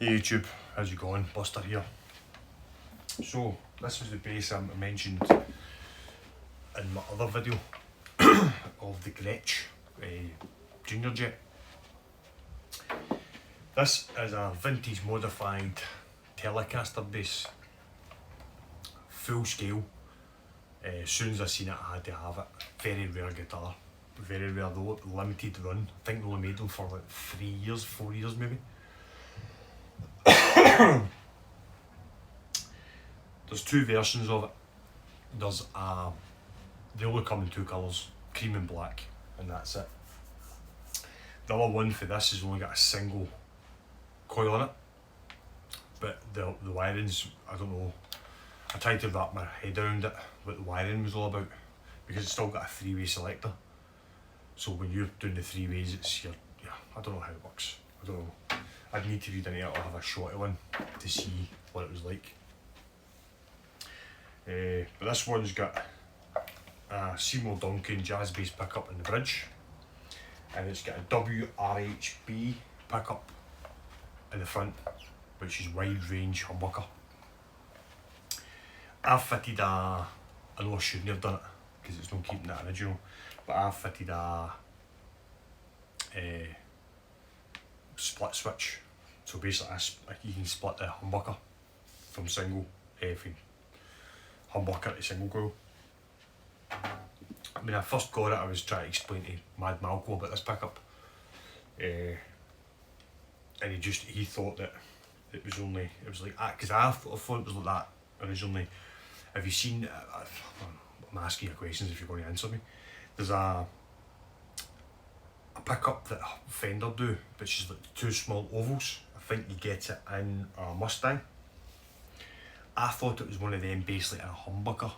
Hey YouTube, how's it going? Buster here. So, this was the base I mentioned in my other video of the Gretsch Junior Jet. This is a vintage modified telecaster base, full scale. As soon as I seen it, I had to have it. Very rare guitar, very rare though, limited run. I think they only made them for like 3 years, 4 years maybe. There's two versions of it. There's they only come in two colours, cream and black, and that's it. The other one for this has only got a single coil on it, but the wiring's, I don't know, I tried to wrap my head around it, what the wiring was all about, because it's still got a three-way selector. So when you're doing the three ways, it's your, yeah, I don't know how it works. I don't know. I'd need to read into it or have a shot of one to see what it was like. But this one's got a semour Duncan jazz bass pickup in the bridge, and it's got a wrhb pickup in the front, which is wide range humbucker. I've fitted I know I shouldn't have done it because it's not keeping that original, but I've fitted a split switch. So basically you can split the humbucker from single, from humbucker to single coil. When I first got it, I was trying to explain to Mad Malco about this pickup, and he thought that it was like that, because I thought it was like that originally. Have you seen, I'm asking you questions if you're going to answer me. There's a pickup that Fender do, which is like two small ovals. I think you get it in a Mustang. I thought it was one of them basically in a humbucker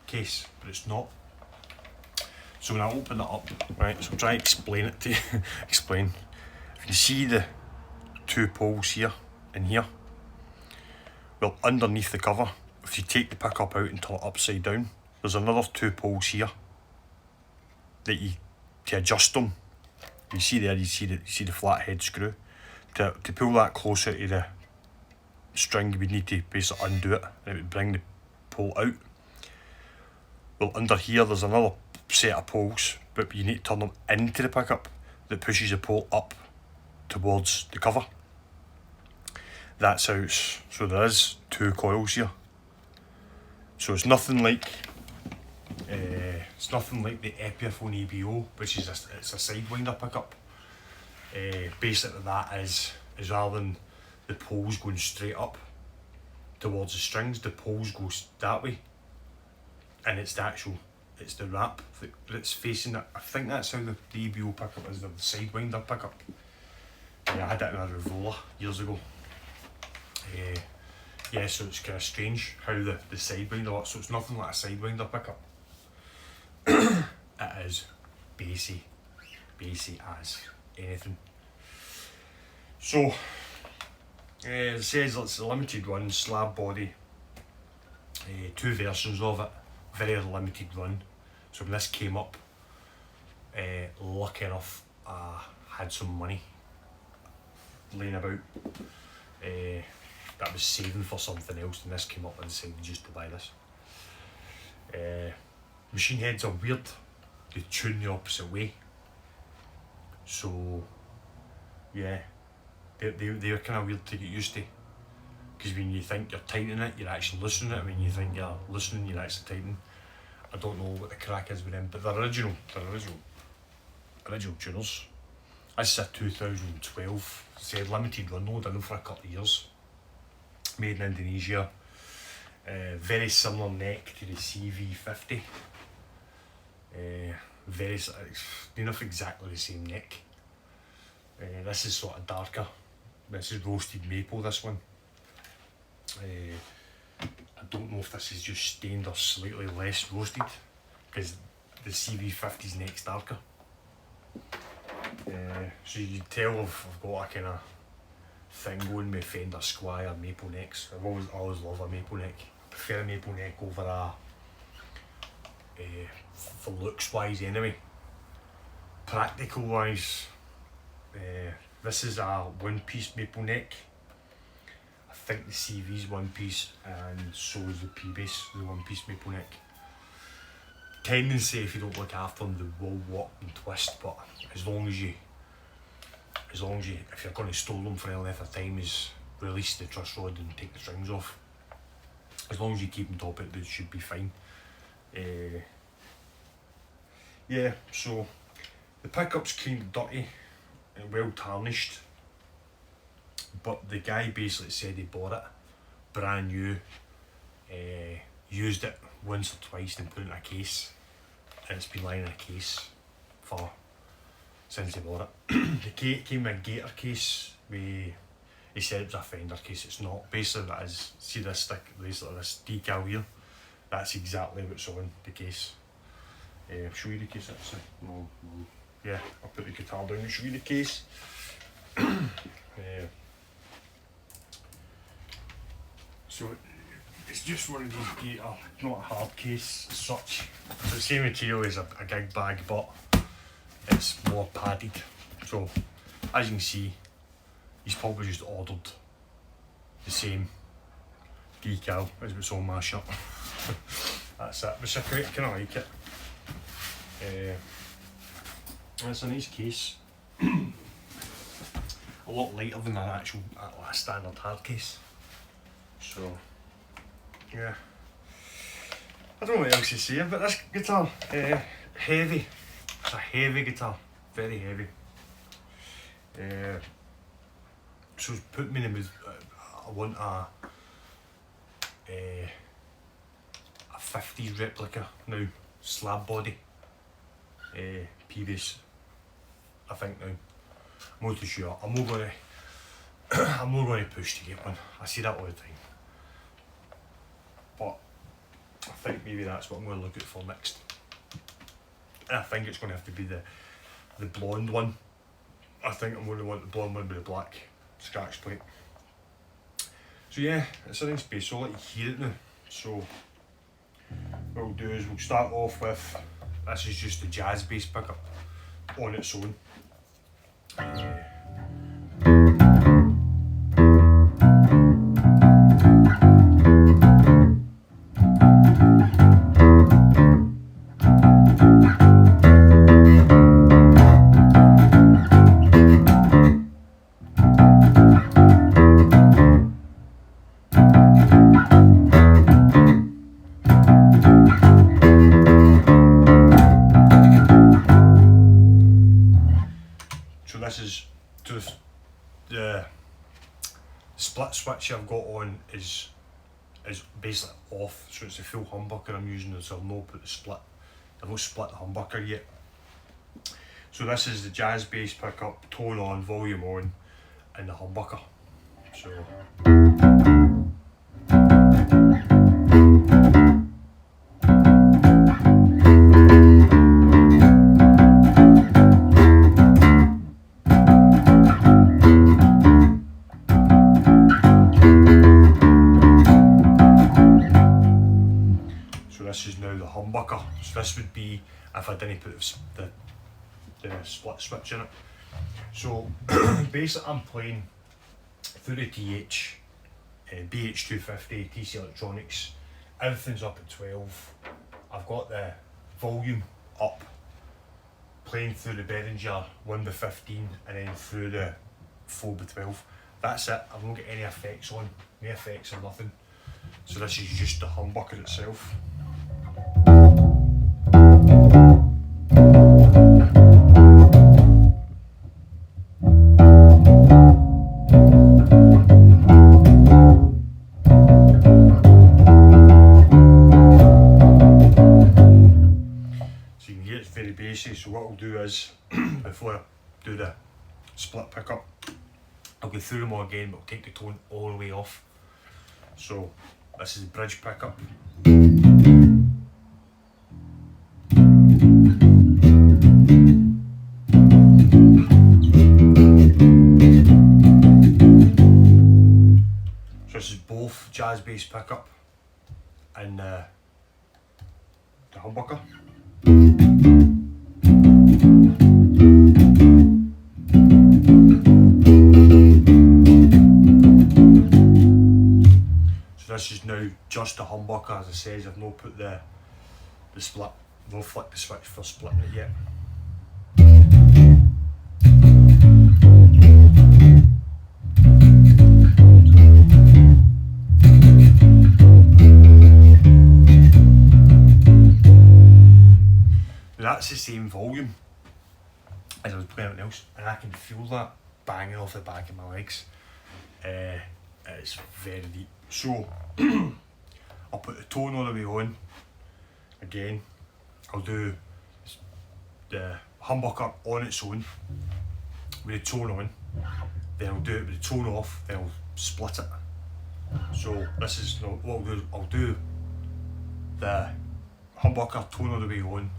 case, but it's not. So when I open it up, right, so I'm trying to explain it to you. Explain. If you see the two poles here and here, well, underneath the cover, if you take the pickup out and turn it upside down, there's another two poles here that to adjust them. You see there, you see the flathead screw. To pull that closer to the string, you would need to basically undo it, and it would bring the pole out. Well, under here there's another set of poles, but you need to turn them into the pickup that pushes the pole up towards the cover. That's how so there is two coils here. So it's nothing like the Epiphone ABO, which is it's a sidewinder pickup. Basically that is rather than the poles going straight up towards the strings, the poles go that way, and it's the wrap that's facing it. I think that's how the ABO pickup is, the sidewinder pickup. Yeah, I had that in a Revola years ago. Yeah, so it's kind of strange how the sidewinder works. So it's nothing like a sidewinder pickup. It is bassy as anything. So it says it's a limited run, slab body, two versions of it, very limited run. So when this came up, lucky enough I had some money laying about that I was saving for something else, and this came up and decided just to buy this. Machine heads are weird, they tune the opposite way. So yeah, they're kind of weird to get used to, because when you think you're tightening it, you're actually loosening it. When you think you're loosening, you're actually tightening. I don't know what the crack is with them, but they're original tuners. This is a 2012, said limited run though, done for a couple of years. Made in Indonesia. Very similar neck to the CV50. Enough exactly the same neck. This is sort of darker. This is roasted maple, this one. I don't know if this is just stained or slightly less roasted, because the CV50's neck's darker. So you can tell I've got a kind of thing going with Fender Squire maple necks. I've always loved a maple neck. I prefer a maple neck over for looks wise anyway. Practical wise, This is a one-piece maple neck. I think the CV's one piece and so is the P-base, the one-piece maple neck. Tendency, if you don't look after them, they will warp and twist, but as long as you, if you're going to store them for any length of time, is release the truss rod and take the strings off. As long as you keep them top it, they should be fine. Yeah, so the pickup's clean and dirty and well tarnished, but the guy basically said he bought it brand new, used it once or twice and put it in a case, and it's been lying in a case for since he bought it. The came in a gator case. He said it was a fender case. It's not. Basically, that is, see this stick, basically this decal here, that's exactly what's on the case. Show you the case actually. No. Yeah, I'll put the guitar down and show you the case. So it's just one of these gator, not a hard case as such. It's the same material as a gig bag, but it's more padded. So as you can see, he's probably just ordered the same decal as what's on my shirt. That's it. It's a great, kind of like it. It's a nice case. A lot lighter than an actual standard hard case. So yeah, I don't know what else to say about this guitar. Heavy. It's a heavy guitar, very heavy. So it's put me in the mood. I want a 50s replica now, slab body, P-base. I think now. I'm not too sure. I'm not going to push to get one. I see that all the time. But I think maybe that's what I'm going to look at for next. And I think it's going to have to be the blonde one. I think I'm going to want the blonde one with the black scratch plate. So yeah, it's a nice bass, so I'll let you hear it now. So what we'll do is we'll start off with, this is just the jazz bass pickup on its own. This is just the split switch I've got on is basically off, so it's a full humbucker I'm using, so I've not put the split, I've not split the humbucker yet. So this is the jazz bass pickup, tone on, volume on, and the humbucker. So this is now the humbucker. So this would be if I didn't put the split switch in it. So basically I'm playing through the TH, BH250, TC Electronics, everything's up at 12. I've got the volume up, playing through the Behringer 1x15 and then through the 4x12. That's it, I've not got any effects on, no effects or nothing. So this is just the humbucker itself. Very basic, so what I'll do is, before I do the split pickup, I'll go through them all again, but I'll take the tone all the way off. So this is the bridge pickup. So this is both jazz bass pickup and the humbucker. So now just the humbucker, as I says, I've not put the split, no flick the switch for splitting it yet. That's the same volume as I was playing anything else, and I can feel that banging off the back of my legs. It's very deep. So I'll put the tone all the way on. Again, I'll do the humbucker on its own with the tone on, then I'll do it with the tone off, then I'll split it. So this is what I'll do the humbucker tone all the way on,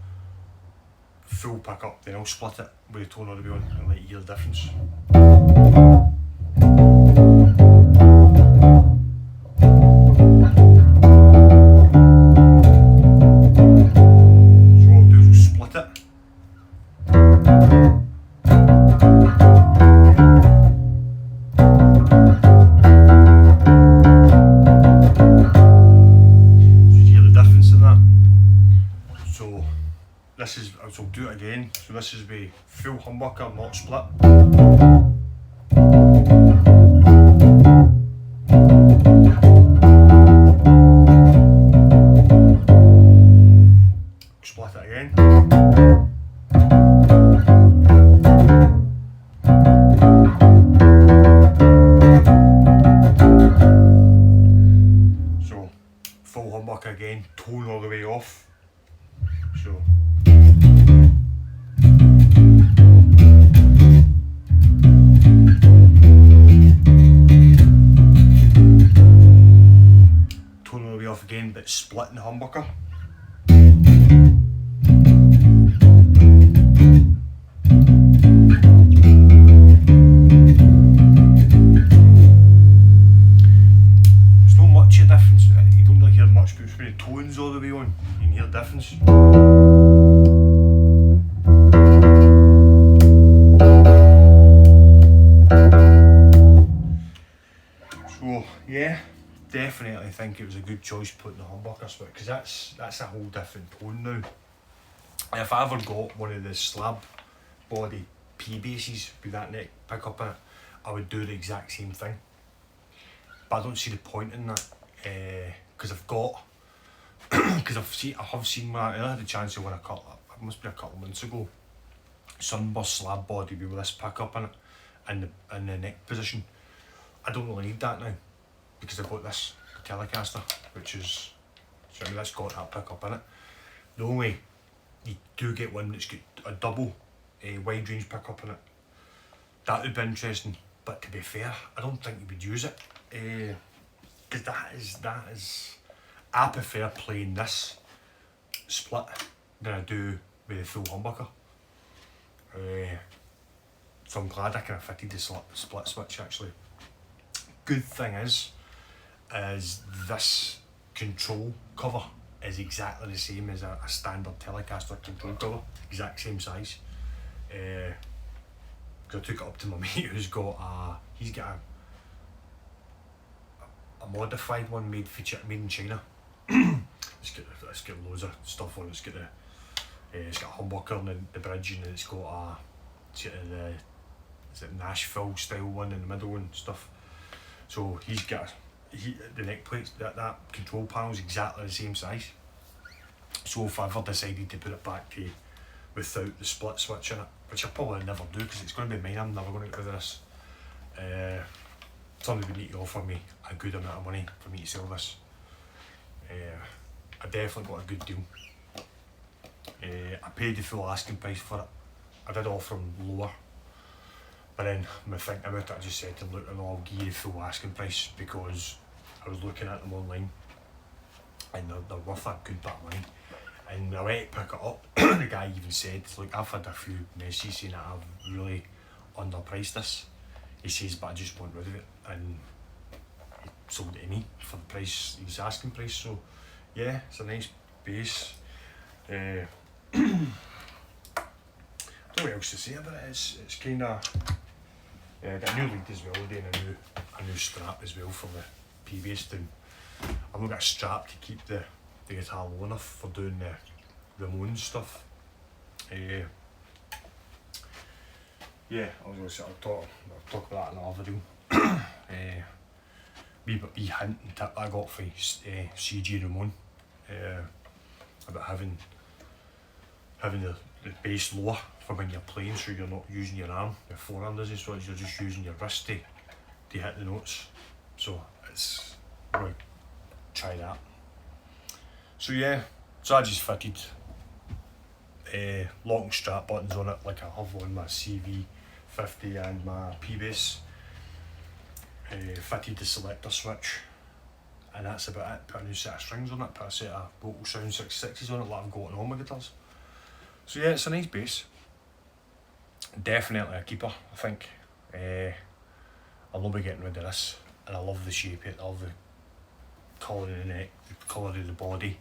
full pickup, then I'll split it with the tone all the way on and let you hear the difference. So what I'll do is split it. This is, so I'll do it again. So this is with full humbucker, not split. Split it again. So full humbucker again, tone all the way off. So tone all the way off again, but splitting the humbucker. There's not much of a difference, you don't really hear much, but when the tone's all the way on, you can hear the difference. So yeah, definitely think it was a good choice putting the humbucker switch, because that's a whole different tone now. And if I ever got one of the slab body P bases with that neck pickup in it, I would do the exact same thing. But I don't see the point in that, because I have seen I had a chance to win a couple, it must be a couple of months ago, sunburst slab body with this pickup in it, in the neck position. I don't really need that now, because I've got this telecaster, which is, so that's got that pickup in it. The only, you do get one that's got a double wide range pickup in it. That would be interesting, but to be fair, I don't think you would use it, because that is, I prefer playing this split than I do with the full humbucker. So I'm glad I kind of fitted the split switch actually. Good thing is this control cover is exactly the same as a standard Telecaster control cover, exact same size. Because I took it up to my mate who's got he's got a modified one made in China. It's got loads of stuff on it. It's got a humbucker on the bridge, and it's got is it Nashville style one in the middle and stuff. So he's got the neck plates, that control panel is exactly the same size. So if I ever decided to put it back to without the split switch in it, which I probably never do because it's going to be mine, I'm never going to get rid of this. Somebody would need to offer me a good amount of money for me to sell this. I definitely got a good deal. I paid the full asking price for it. I did offer him lower, but then when I think about it, I just said to him, look, I'll give you the full asking price, because I was looking at them online and they're worth a good bit of money. And I went to pick it up, the guy even said, look, I've had a few messages saying that I've really underpriced this. He says, but I just want rid of it, and he sold it to me for the price, his asking price. So yeah, it's a nice base. I don't know what else to say about it. It's kind of got a new lead as well, doing a new strap as well for the P-base, and I've not got a strap to keep the guitar low enough for doing the Ramones stuff. Yeah, I was going to say, I'll talk about that in another video. Wee hint and tip I got for CG Ramone about having the bass lower for when you're playing, so you're not using your arm, your forearm doesn't, so you're just using your wrist to hit the notes. So it's really try that. So yeah, so I just fitted lock and strap buttons on it like I have on my CV50 and my P-Bass. Fitted the selector switch, and that's about it. Put a new set of strings on it, put a set of Vocal Sound 660s on it like I've got on all my guitars. So yeah, it's a nice bass. Definitely a keeper, I think. I'll be getting rid of this, and I love the shape of it, I love the colour of the neck, the colour of the body.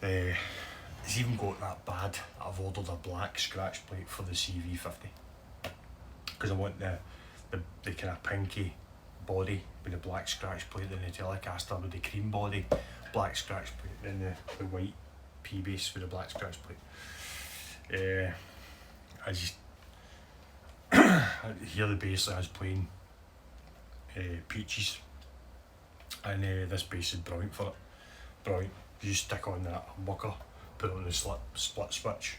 It's even got that bad I've ordered a black scratch plate for the CV50 because I want the kind of pinky body with the black scratch plate, then the Telecaster with the cream body, black scratch plate, then the white P-Bass with the black scratch plate. I just hear the bass that I was playing Peaches, and this bass is brilliant for it. Brilliant. You just stick on that humbucker, put it on the split switch,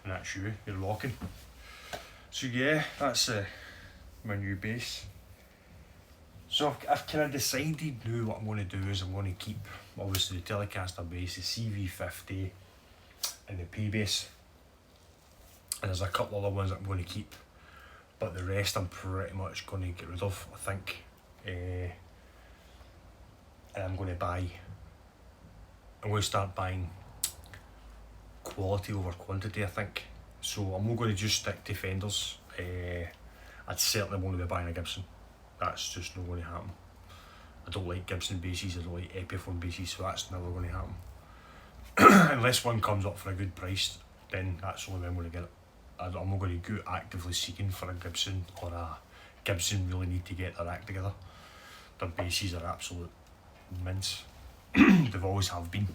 and that's you're rocking. So yeah, that's my new bass. So I've kind of decided now what I'm going to do is I'm going to keep obviously the Telecaster bass, the CV50 and the P-Bass, and there's a couple other ones that I'm going to keep, but the rest I'm pretty much going to get rid of, I think. And I'm going to start buying quality over quantity, I think. So I'm not going to just stick to Fenders. I'd certainly won't be buying a Gibson. That's just not going to happen. I don't like Gibson basses, I don't like Epiphone basses, so that's never going to happen. Unless one comes up for a good price, then that's the only way I'm going to get it. I'm not going to go actively seeking for a Gibson or a Gibson really need to get their act together. Their basses are absolute mince. They've always have been.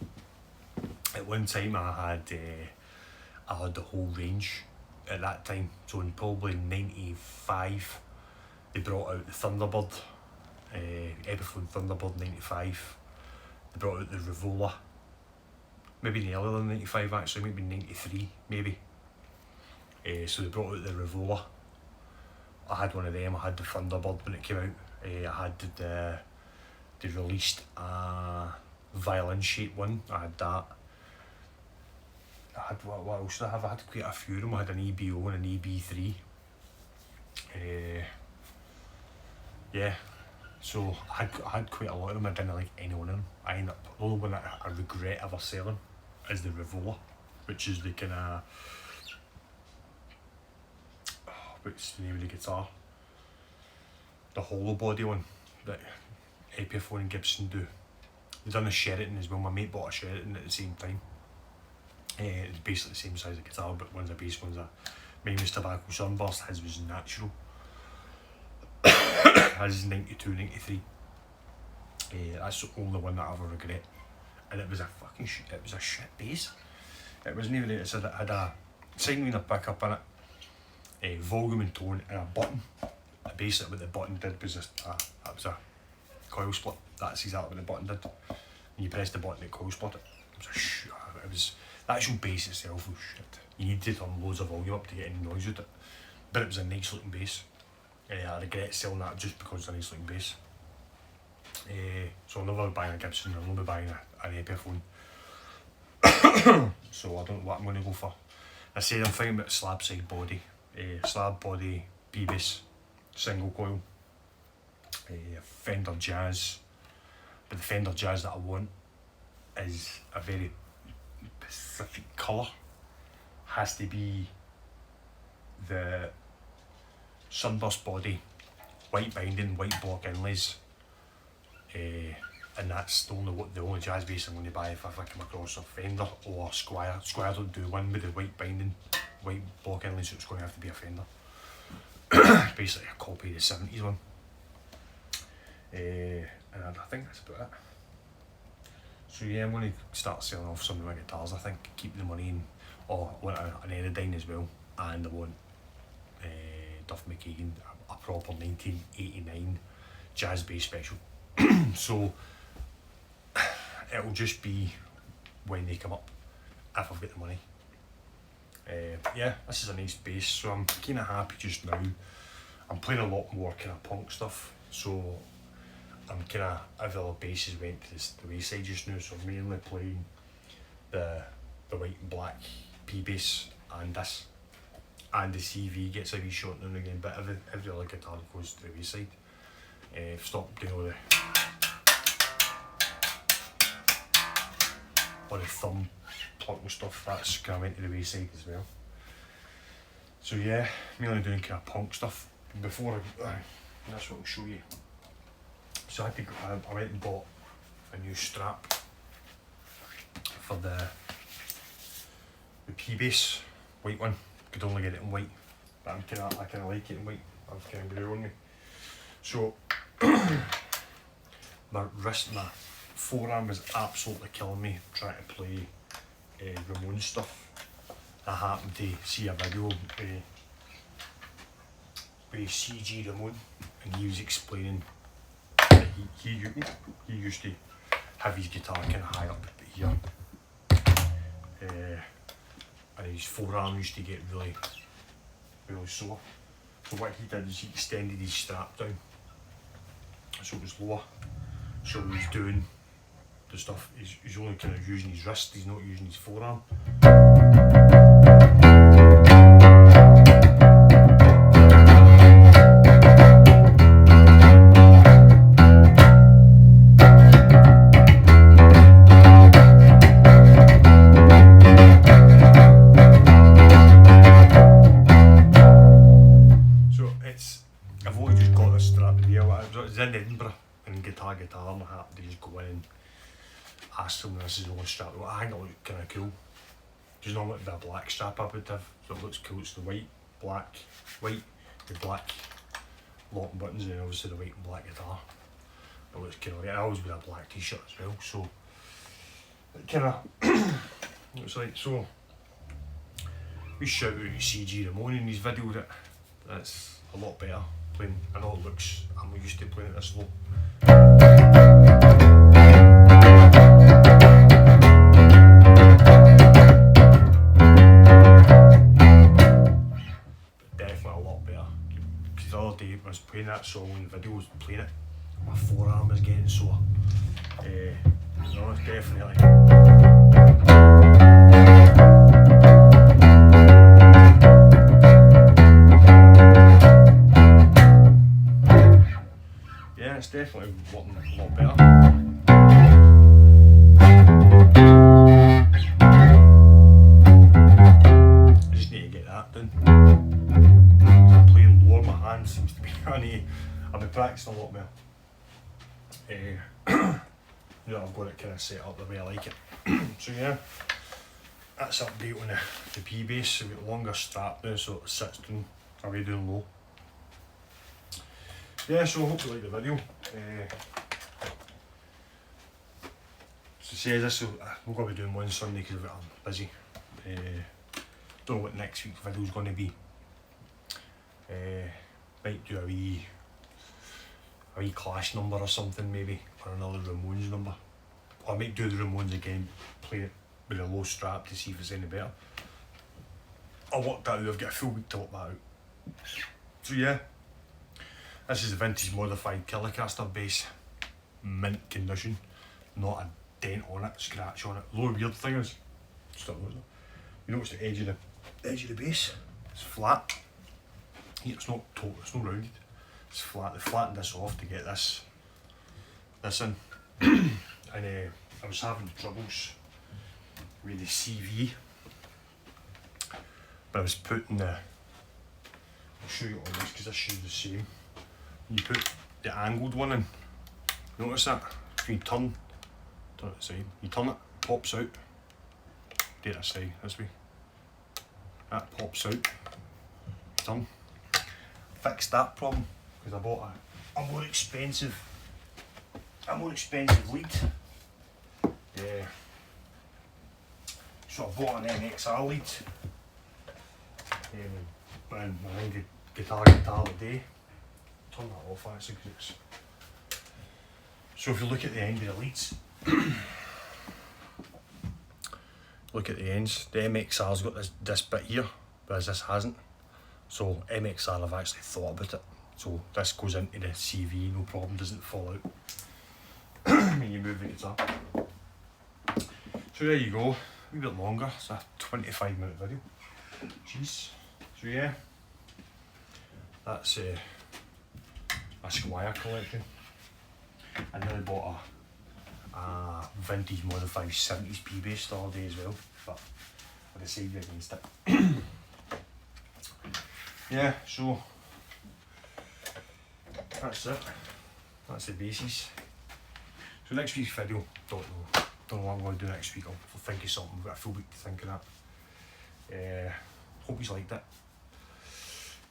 At one time I had the whole range at that time, so in probably 95 they brought out the Thunderbird, Epiphone Thunderbird 95, they brought out the Rivola, maybe in the earlier than 95 actually, maybe 93 maybe. So they brought out the Rivola. I had one of them, I had the Thunderbird when it came out. I had they released a violin shaped one, I had that. I had, what else did I have? I had quite a few of them. I had an EBO and an EB3. Yeah, so I had quite a lot of them. I didn't like any one of them. I ended up, the only one that I regret ever selling is the Rivola, which is the kind of, what's the name of the guitar? The hollow body one that Epiphone and Gibson do. They've done a Sheraton as well. My mate bought a Sheraton at the same time. It's basically the same size of guitar, but one's a bass, one's a, mine was Tobacco Sunburst, his was natural. His is 92, 93. That's the only one that I ever regret. And it was a fucking shit, it was a shit bass. It wasn't even, it had a sine wave pickup in it, volume and tone, and a button. Basically what the button did was that was a coil split. That's exactly what the button did. And you press the button, it coil split it. It was the actual bass itself was shit. You needed to turn loads of volume up to get any noise with it. But it was a nice looking bass. I regret selling that just because it's a nice looking bass. So I'll never be buying a Gibson, I'll never be buying an Epiphone. So I don't know what I'm going to go for. I said I'm thinking about slab side body. Slab body, P-Bass, single coil. Fender Jazz. But the Fender Jazz that I want is a very specific colour. Has to be the sunburst body, white binding, white block inlays, and that's the only jazz bass I'm going to buy if I come across a Fender or a Squire. Squire don't do one with the white binding, white block inlays, so it's going to have to be a Fender. Basically a copy of the 70s one. And I think that's about it. So yeah, I'm going to start selling off some of my guitars, I think, keep the money in. Oh, I want an Aerodyne as well, and I want Duff McKagan, a proper 1989 jazz bass special. So it'll just be when they come up, if I've got the money. Yeah, this is a nice bass, so I'm kind of happy just now. I'm playing a lot more kind of punk stuff, so I'm kind of, every other basses went to the wayside just now, so I'm mainly playing the white and black P bass and this, and the CV gets a wee shot now and again, but every other guitar goes to the wayside. I've stopped doing all the thumb plucking stuff, that's kind of went to the wayside as well. So yeah, mainly doing kind of punk stuff. Before that's what I'll show you. So I went and bought a new strap for the P bass, white one. Could only get it in white, but I kinda like it in white. I've kind of grew on me. So my forearm is absolutely killing me trying to play Ramones stuff. I happened to see a video with CG Ramone, and he was explaining that he used to have his guitar kind of high up here, and his forearm used to get really sore. So what he did is he extended his strap down so it was lower. So he's doing the stuff, he's only kind of using his wrist, he's not using his forearm. I've only just got this strap here. I was in Edinburgh and guitar and I happened to just go in and ask them this is the only strap. I think it looked kind of cool. Just normally it'd be a black strap I would have, so it looks cool. It's the white, the black locking buttons, and then obviously the white and black guitar. It looks kind of like, I always wear a black t-shirt as well, so it kind of looks like, so we shout out to CG Ramone in his video that that's a lot better playing. I know it looks, I'm used to playing it this low. But definitely a lot better. Because the other day when I was playing that song in the video, I was playing it, my forearm is getting sore. No, it's definitely it's definitely working a lot better. I just need to get that done. I'm playing lower, my hand seems to be, I've been practicing a lot more. Now I've got it kind of set up the way I like it. So yeah, that's update on the P bass. I've got a longer strap now so it sits down, away down low. Yeah, so I hope you like the video. So say this, we're going to be doing one Sunday because I'm busy. Don't know what next week's video is going to be. Might do a wee Clash number or something maybe, or another Ramones number. Or I might do the Ramones again, play it with a low strap to see if it's any better. I'll work that out, I've got a full week to work that out. So yeah. This is a vintage modified telecaster bass, mint condition, not a dent on it, scratch on it. The only weird thing is, you notice the edge of the bass, it's flat. It's not rounded, it's flat. They flattened this off to get this in. And I was having troubles with the CV, but I was putting I'll show you on this because this shoes the same. You put the angled one in, notice that, you turn it aside, you turn it, pops out, do it aside, this way, that pops out, turn. Fixed that problem because I bought a more expensive a more expensive lead. So I bought an MXR lead. And I think the guitar today. Turn that off actually, because it's. So if you look at the end of the leads, look at the ends. The MXR's got this bit here, whereas this hasn't. So MXR have actually thought about it. So this goes into the CV, no problem, doesn't fall out when you move the guitar. So there you go, a wee bit longer, it's a 25-minute video. Jeez. So yeah, that's a Squire collection. I nearly bought a vintage modified 70s P-Bass the other day as well, but I decided against it. Yeah, so that's it. That's the basis. So next week's video, don't know what I'm going to do next week. I'll think of something. We've got a full week to think of that. Hope you liked it.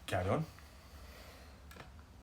Carry on.